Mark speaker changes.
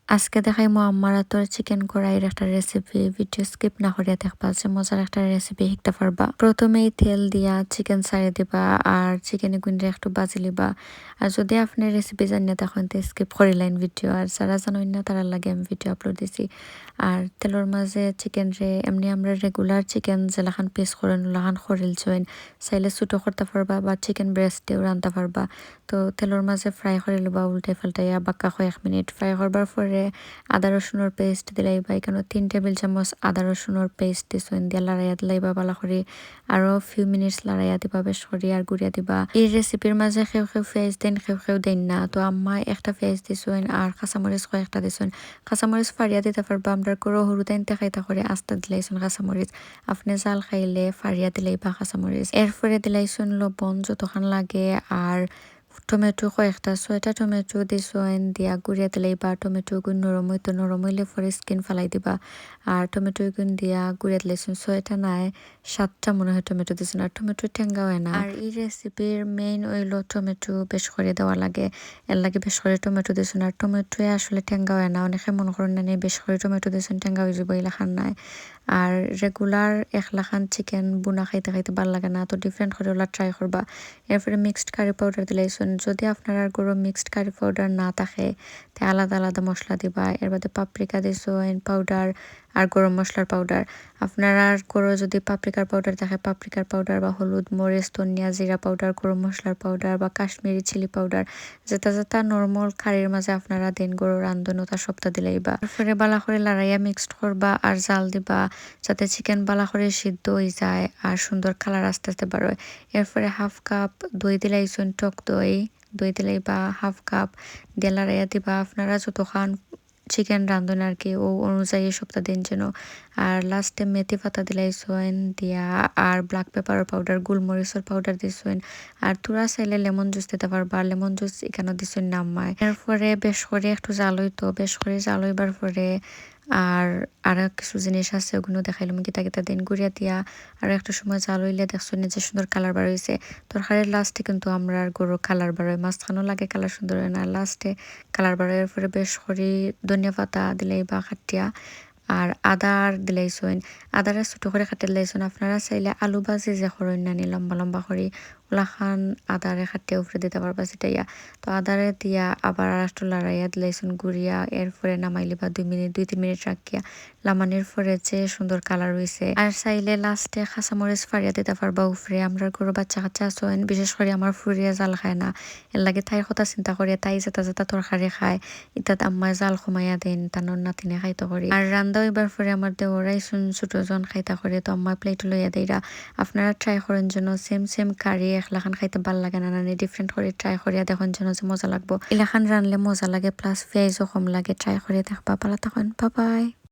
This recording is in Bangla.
Speaker 1: আজকে দেখাইমু আম্মার হাতের চিকেন কড়াইয়ের একটা রেসিপি। ভিডিও স্কিপ না করিয়া দেখবা, যে মজার একটা রেসিপি শিখতে পারবা। প্রথমেই তেল দিয়া চিকেন ছাড়িয়ে দিবা আর চিকেন গুন্ডে একটু বাজি লিবা। আর যদি আপনি রেসিপি জানিয়ে তখন তো স্কিপ করিলেন ভিডিও, আর যারা জানেন না তারা লাগে আমি ভিডিও আপলোড দিছি। আর তেলের মাঝে চিকেন রে এমনি আমরা রেগুলার চিকেন যেলাখান পিস করেন ওলাখান খরিল চইন, চাইলে ছোটো করতে পারবা বা চিকেন ব্রেস্ট দিয়েও রান্নতে পারবা। তো তেলের মাঝে ফ্রাই করে লবা উল্টে পাল্টাইয়া বাক্কা 1 মিনিট ফ্রাই করবার পরে আদা রসুনের পেস্ট দিলাইবা। এখানে 3 টেবিল চামচ আদা রসুনের পেস্ট দিছুন দিয়া লাড়াইয়া দিলাইবা বালা করে। আরো ফিউ মিনিটস লাড়াইয়া দিবা বেশ করে আর গুড়িয়া দিবা। এই রেসিপির মাঝে কেউ কেউ পেঁয়াজ দেন, কেউ কেউ দেন না। তো আম্মা একটা পেঁয়াজ দিছুন আর কাঁচামরিচ কয়েকটা দিছুন। কাঁচামরিচ ফাড়িয়া দিতে পারবা, আমরা করে হরু তাইনতে খাইতে করে আস্তা দিলাইছুন কাঁচামরিচ। আপনি জাল খাইলে ফাড়িয়া দিলাইবা কাঁচামরিচ। এরপরে দিলাইছুন লবণ যতখান লাগে, আর টমেটো কয়েকটা 6টা টমেটো দিছুন দিয়া গুড়িয়া দিলাইবা। টমেটো গুণ নরম হইতো, নরম হইলে পরে স্কিন ফালাই দিবা। আর টমেটো গুণ দিয়া গুড়িয়া দিলাইছুন 6টা নাই 7টা মনে হয় টমেটো দিছুন। আর টমেটো ঠেঙ্গা হয় না। আর এই রেসিপির মেইন হইলো টমেটো বেশ করে দেওয়া লাগে, এর লাগে বেশ করে টমেটো দিছুন। আর টমেটো আসলে ঠেঙ্গা হয় না, অনেকে মনে করেন না বেশ করে টমেটো দিছুন ঠেঙ্গা হয়ে যাবো, এলাখান নাই। আর রেগুলার একলাখান চিকেন বুনা খাইতে খাইতে ভাল লাগে না, তো ডিফারেন্ট করে ওলা ট্রাই করবা। এরপরে মিক্সড কারি পাউডার দিলাইছুন। যদি আপনার গরু মিক্সড কারি পাউডার না থাকে তে আলাদা আলাদা মশলা দিবা। এর বাদে পাপরিকা দিছুন পাউডার আর গরম মশলার পাউডার। আপনার গরু যদি পাপরিকার পাউডার থাকে পাপরিকার পাউডার, বা হলুদ মরিচ ধনিয়া জিরা পাউডার গরম মশলার পাউডার বা কাশ্মীরি চিলি পাউডার, যেটা যেটা নর্মাল কারির মাঝে আপনারা দিন গরু রান্ধন তা সপ্তাহ দিলাইবা। তারপরে বালা করে লাড়াইয়া মিক্সড করবা আর জাল দিবা, যাতে চিকেন বালা করে সিদ্ধ হয়ে যায় আর সুন্দর কালার আস্তে আস্তে বাড়য়। এরপরে হাফ কাপ দই দিলাইছুন, টক দই দই দিলাইবা হাফ কাপ দিয়ে লাড়াইয়া দিবা। আপনারা যতখান চিকেন রান্ধন আর কি ও অনুযায়ী সপ্তাহ দিন যেন। আর লাস্টে মেথি পাতা দিলাইছুন দিয়া, আর ব্ল্যাক পেপার পাউডার গোলমরিচের পাউডার দিছুন। আর তোরা চাইলে লেমন জুস দিতে পারবা, লেমন জুস এখানে দিছুন নামায়। এরপরে বেশ করে একটু জাল হইতো, বেশ করে জাল হইবার পরে আর কিছু জিনিস আছে ওগুলো দেখাইলাম গীতা গীতা দিন গুড়িয়া দিয়া। আর একটা সময় জাল হইলে দেখছুন যে সুন্দর কালার বার হয়েছে। তরকারির লাস্টে কিন্তু আমরা আর গরু কালার বার হয়, মাঝখানেও লাগে কালার সুন্দর হয় না, লাস্টে কালার বার হয়। এরপরে বেশ করে ধনিয়া পাতা দিলাই বা খাটিয়া, আর আদার দিলাইছুন। আদারে ছোটো করে কাটি দিলাইছুন। আপনারা চাইলে আলু ভাজি যে করেন নানি লম্বা লম্বা করে ওলাখান আদারে খাটিয়া উপরে দিতে পারবা সেটাইয়া। তো আদারে দিয়া আবার আর একটু লাড়াইয়া দিলাইছুন গুড়িয়া। এরপরে নামাইলিবা 2 মিনিট 2-3 মিনিট রাখিয়া। লামানির পরে যে সুন্দর কালার হয়েছে। আর চাইলে লাস্টে কাঁচামরিচ ফাড়িয়া দিতে পারবা উপরে। আমরা গরু বাচ্চা কাচ্চা আছেন, বিশেষ করে আমার ফুরিয়া জাল খায় না, এর লাগে তাইর কথা চিন্তা করিয়া তাই যেটা যেটা তরকারি খায় ইতাত আম্মায় জাল কমাইয়া দেন তানোর নাতিনে খাইতে করি। আর রান্দা হইবার পরে আমার দেওরাই ছোট জন খাইতা করে, তো আম্মা প্লেট লইয়া দেইরা। আপনারা ট্রাই করেন যেন সেম সেম কারি একলাখান খাইতে ভাল লাগে না, নানি ডিফারেন্ট করে ট্রাই করিয়া দেখুন যেন যে মজা লাগবো। এলাখান রানলে মজা লাগে, প্লাস পেঁয়াজও কম লাগে। ট্রাই করিয়া দেখবা, ভালো থাকুন, বাই বাই।